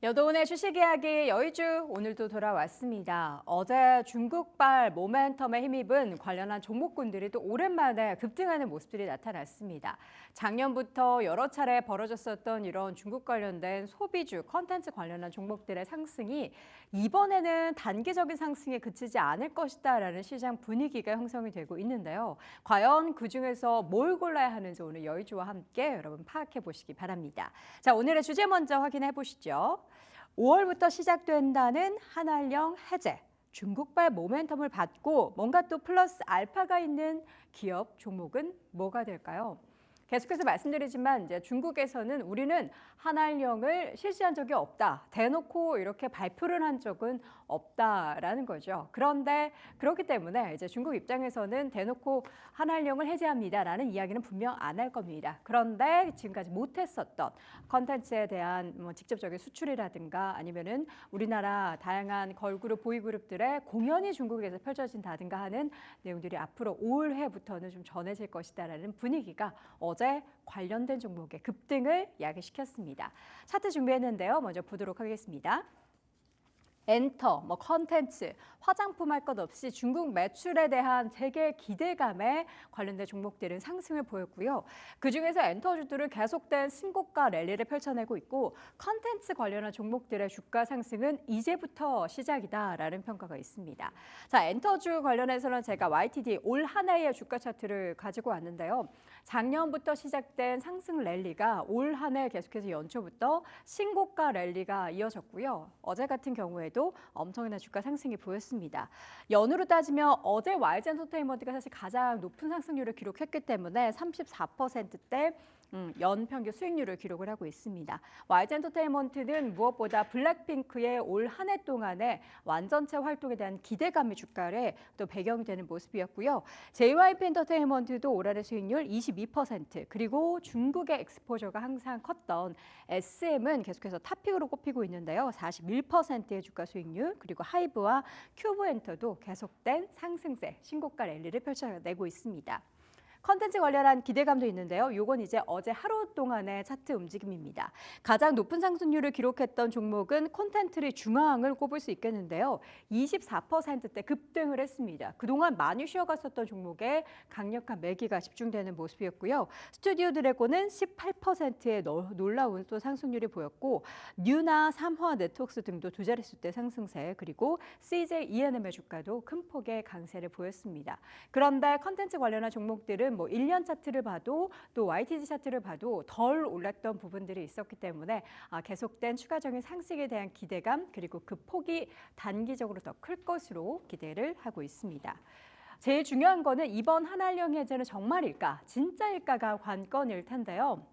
여도은의 주식 이야기 여의주 오늘도 돌아왔습니다. 어제 중국발 모멘텀에 힘입은 관련한 종목군들이 또 오랜만에 급등하는 모습들이 나타났습니다. 작년부터 여러 차례 벌어졌었던 이런 중국 관련된 소비주, 컨텐츠 관련한 종목들의 상승이 이번에는 단기적인 상승에 그치지 않을 것이다라는 시장 분위기가 형성이 되고 있는데요. 과연 그중에서 뭘 골라야 하는지 오늘 여의주와 함께 여러분 파악해 보시기 바랍니다. 자, 오늘의 주제 먼저 확인해 보시죠. 5월부터 시작된다는 한알령 해제. 중국발 모멘텀을 받고 뭔가 또 플러스 알파가 있는 기업 종목은 뭐가 될까요? 계속해서 말씀드리지만 이제 중국에서는 우리는 한알령을 실시한 적이 없다. 대놓고 이렇게 발표를 한 적은 없다라는 거죠. 그런데 그렇기 때문에 이제 중국 입장에서는 대놓고 한알령을 해제합니다라는 이야기는 분명 안 할 겁니다. 그런데 지금까지 못했었던 컨텐츠에 대한 직접적인 수출이라든가 아니면은 우리나라 다양한 걸그룹, 보이그룹들의 공연이 중국에서 펼쳐진다든가 하는 내용들이 앞으로 올해부터는 좀 전해질 것이다라는 분위기가 어제 관련된 종목의 급등을 야기시켰습니다. 차트 준비했는데요. 먼저 보도록 하겠습니다. 엔터, 컨텐츠, 화장품 할 것 없이 중국 매출에 대한 세계 기대감에 관련된 종목들은 상승을 보였고요. 그중에서 엔터주들은 계속된 신고가 랠리를 펼쳐내고 있고 컨텐츠 관련한 종목들의 주가 상승은 이제부터 시작이다라는 평가가 있습니다. 자, 엔터주 관련해서는 제가 YTD 올 한 해의 주가 차트를 가지고 왔는데요. 작년부터 시작된 상승 랠리가 올 한 해 계속해서 연초부터 신고가 랠리가 이어졌고요. 어제 같은 경우에도 엄청난 주가 상승이 보였습니다. 연으로 따지면 어제 YG엔터테인먼트가 사실 가장 높은 상승률을 기록했기 때문에 34%대 연평균 수익률을 기록을 하고 있습니다. YG엔터테인먼트는 무엇보다 블랙핑크의 올 한 해 동안의 완전체 활동에 대한 기대감이 주가에 또 배경이 되는 모습이었고요. JYP 엔터테인먼트도 올 한 해 수익률 22%, 그리고 중국의 엑스포저가 항상 컸던 SM은 계속해서 탑픽으로 꼽히고 있는데요. 41%의 주가 수익률, 그리고 하이브와 큐브엔터도 계속된 상승세, 신고가 랠리를 펼쳐내고 있습니다. 컨텐츠 관련한 기대감도 있는데요. 요건 이제 어제 하루 동안의 차트 움직임입니다. 가장 높은 상승률을 기록했던 종목은 콘텐츠의 중앙을 꼽을 수 있겠는데요. 24%대 급등을 했습니다. 그동안 많이 쉬어갔었던 종목에 강력한 매기가 집중되는 모습이었고요. 스튜디오 드래곤은 18%의 놀라운 또 상승률이 보였고 뉴나 삼화 네트워크스 등도 두 자릿수대 상승세, 그리고 CJ ENM의 주가도 큰 폭의 강세를 보였습니다. 그런데 컨텐츠 관련한 종목들은 1년 차트를 봐도 또 YTD 차트를 봐도 덜 올랐던 부분들이 있었기 때문에 계속된 추가적인 상승에 대한 기대감, 그리고 그 폭이 단기적으로 더 클 것으로 기대를 하고 있습니다. 제일 중요한 거는 이번 한알령 해제는 정말일까, 진짜일까가 관건일 텐데요.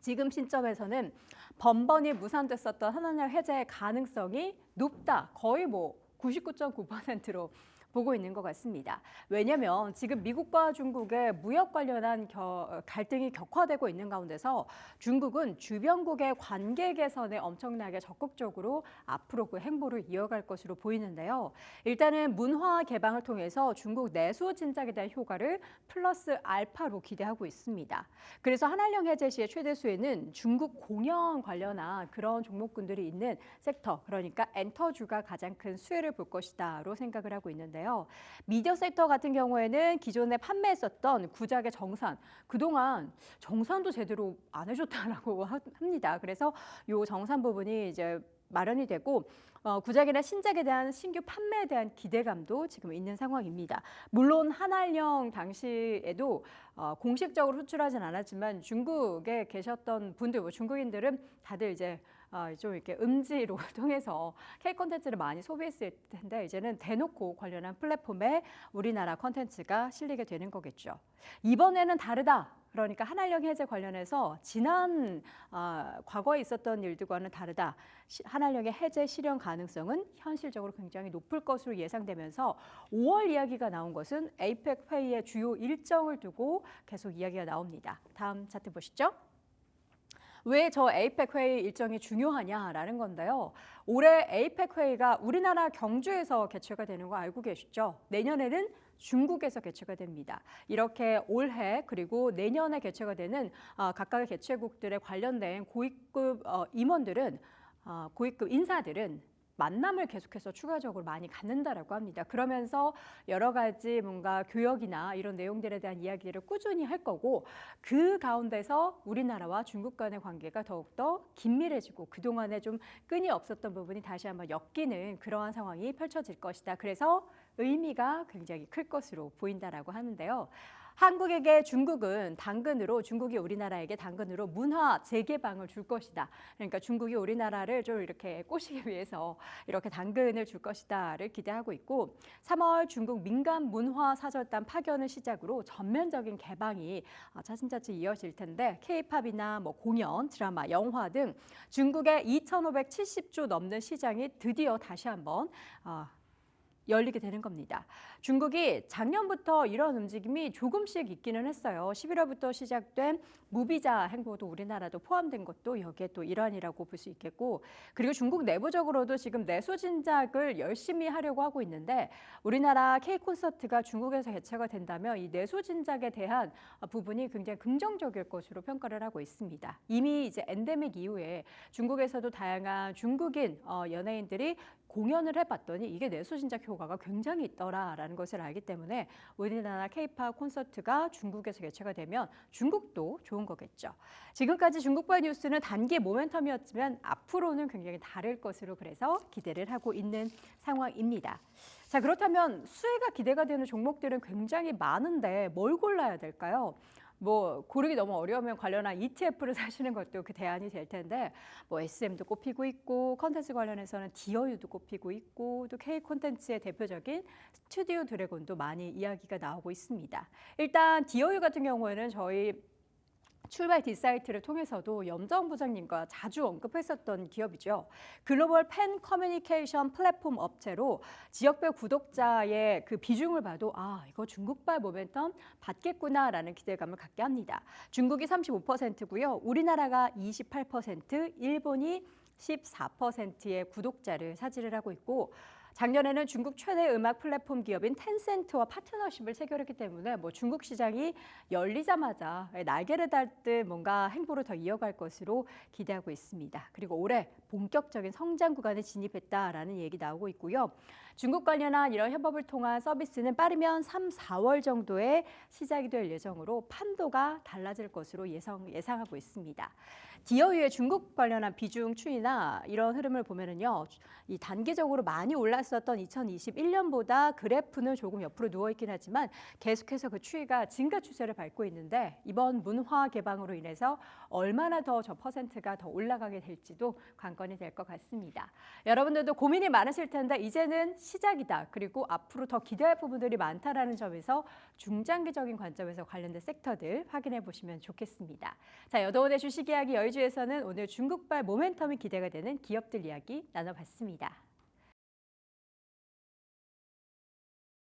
지금 시점에서는 번번이 무산됐었던 한알령 해제의 가능성이 높다. 거의 99.9%로 보고 있는 것 같습니다. 왜냐하면 지금 미국과 중국의 무역 관련한 갈등이 격화되고 있는 가운데서 중국은 주변국의 관계 개선에 엄청나게 적극적으로 앞으로 그 행보를 이어갈 것으로 보이는데요. 일단은 문화 개방을 통해서 중국 내수 진작에 대한 효과를 플러스 알파로 기대하고 있습니다. 그래서 한알령 해제 시의 최대 수혜는 중국 공연 관련한 그런 종목군들이 있는 섹터, 그러니까 엔터주가 가장 큰 수혜를 볼 것이다로 생각을 하고 있는데요. 미디어 섹터 같은 경우에는 기존에 판매했었던 구작의 정산, 그동안 정산도 제대로 안 해줬다라고 합니다. 그래서 이 정산 부분이 이제 마련이 되고 구작이나 신작에 대한 신규 판매에 대한 기대감도 지금 있는 상황입니다. 물론 한알령 당시에도 공식적으로 수출하진 않았지만 중국에 계셨던 분들, 중국인들은 다들 이제 좀 이렇게 음지로 통해서 K 콘텐츠를 많이 소비했을 텐데 이제는 대놓고 관련한 플랫폼에 우리나라 콘텐츠가 실리게 되는 거겠죠. 이번에는 다르다. 그러니까 한알령 해제 관련해서 지난 과거에 있었던 일들과는 다르다. 한알령의 해제 실현 가능성은 현실적으로 굉장히 높을 것으로 예상되면서 5월 이야기가 나온 것은 에이펙 회의의 주요 일정을 두고 계속 이야기가 나옵니다. 다음 차트 보시죠. 왜 저 에이펙 회의 일정이 중요하냐라는 건데요. 올해 에이펙 회의가 우리나라 경주에서 개최가 되는 거 알고 계시죠? 내년에는 중국에서 개최가 됩니다. 이렇게 올해 그리고 내년에 개최가 되는 각각의 개최국들에 관련된 고위급 임원들은 고위급 인사들은 만남을 계속해서 추가적으로 많이 갖는다라고 합니다. 그러면서 여러 가지 뭔가 교역이나 이런 내용들에 대한 이야기를 꾸준히 할 거고 그 가운데서 우리나라와 중국 간의 관계가 더욱더 긴밀해지고 그동안에 좀 끈이 없었던 부분이 다시 한번 엮이는 그러한 상황이 펼쳐질 것이다. 그래서 의미가 굉장히 클 것으로 보인다라고 하는데요. 한국에게 중국은 당근으로 중국이 우리나라에게 당근으로 문화 재개방을 줄 것이다. 그러니까 중국이 우리나라를 좀 이렇게 꼬시기 위해서 이렇게 당근을 줄 것이다를 기대하고 있고 3월 중국 민간 문화 사절단 파견을 시작으로 전면적인 개방이 차츰차츰 이어질 텐데 K-팝이나 뭐 공연, 드라마, 영화 등 중국의 2,570조 넘는 시장이 드디어 다시 한번 열리게 되는 겁니다. 중국이 작년부터 이런 움직임이 조금씩 있기는 했어요. 11월부터 시작된 무비자 행보도 우리나라도 포함된 것도 여기에 또 일환이라고 볼 수 있겠고 그리고 중국 내부적으로도 지금 내수 진작을 열심히 하려고 하고 있는데 우리나라 K-콘서트가 중국에서 개최가 된다면 이 내수 진작에 대한 부분이 굉장히 긍정적일 것으로 평가를 하고 있습니다. 이미 이제 엔데믹 이후에 중국에서도 다양한 중국인 연예인들이 공연을 해봤더니 이게 내수 진작 효과가 굉장히 있더라라는 것을 알기 때문에 우리나라 K-팝 콘서트가 중국에서 개최가 되면 중국도 좋은 거겠죠. 지금까지 중국발 뉴스는 단기 모멘텀이었지만 앞으로는 굉장히 다를 것으로 그래서 기대를 하고 있는 상황입니다. 자, 그렇다면 수혜가 기대가 되는 종목들은 굉장히 많은데 뭘 골라야 될까요? 뭐 고르기 너무 어려우면 관련한 ETF를 사시는 것도 그 대안이 될 텐데 뭐 SM도 꼽히고 있고 컨텐츠 관련해서는 디어유도 꼽히고 있고 또 K 콘텐츠의 대표적인 스튜디오 드래곤도 많이 이야기가 나오고 있습니다. 일단 디어유 같은 경우에는 저희 출발 디사이트를 통해서도 염정 부장님과 자주 언급했었던 기업이죠. 글로벌 팬 커뮤니케이션 플랫폼 업체로 지역별 구독자의 그 비중을 봐도 이거 중국발 모멘텀 받겠구나라는 기대감을 갖게 합니다. 중국이 35%고요. 우리나라가 28%, 일본이 14%의 구독자를 차지를 하고 있고 작년에는 중국 최대 음악 플랫폼 기업인 텐센트와 파트너십을 체결했기 때문에 뭐 중국 시장이 열리자마자 날개를 달듯 뭔가 행보를 더 이어갈 것으로 기대하고 있습니다. 그리고 올해 본격적인 성장 구간에 진입했다라는 얘기 나오고 있고요. 중국 관련한 이런 협업을 통한 서비스는 빠르면 3, 4월 정도에 시작이 될 예정으로 판도가 달라질 것으로 예상하고 있습니다. 디어유의 중국 관련한 비중 추이나 이런 흐름을 보면은요, 이 단기적으로 많이 올랐었던 2021년보다 그래프는 조금 옆으로 누워 있긴 하지만 계속해서 그 추이가 증가 추세를 밟고 있는데 이번 문화 개방으로 인해서 얼마나 더 저 퍼센트가 더 올라가게 될지도 관건이 될 것 같습니다. 여러분들도 고민이 많으실 텐데 이제는 시작이다. 그리고 앞으로 더 기대할 부분들이 많다라는 점에서 중장기적인 관점에서 관련된 섹터들 확인해 보시면 좋겠습니다. 자, 여도원의 주식 이야기 여의주에서는 오늘 중국발 모멘텀이 기대가 되는 기업들 이야기 나눠봤습니다.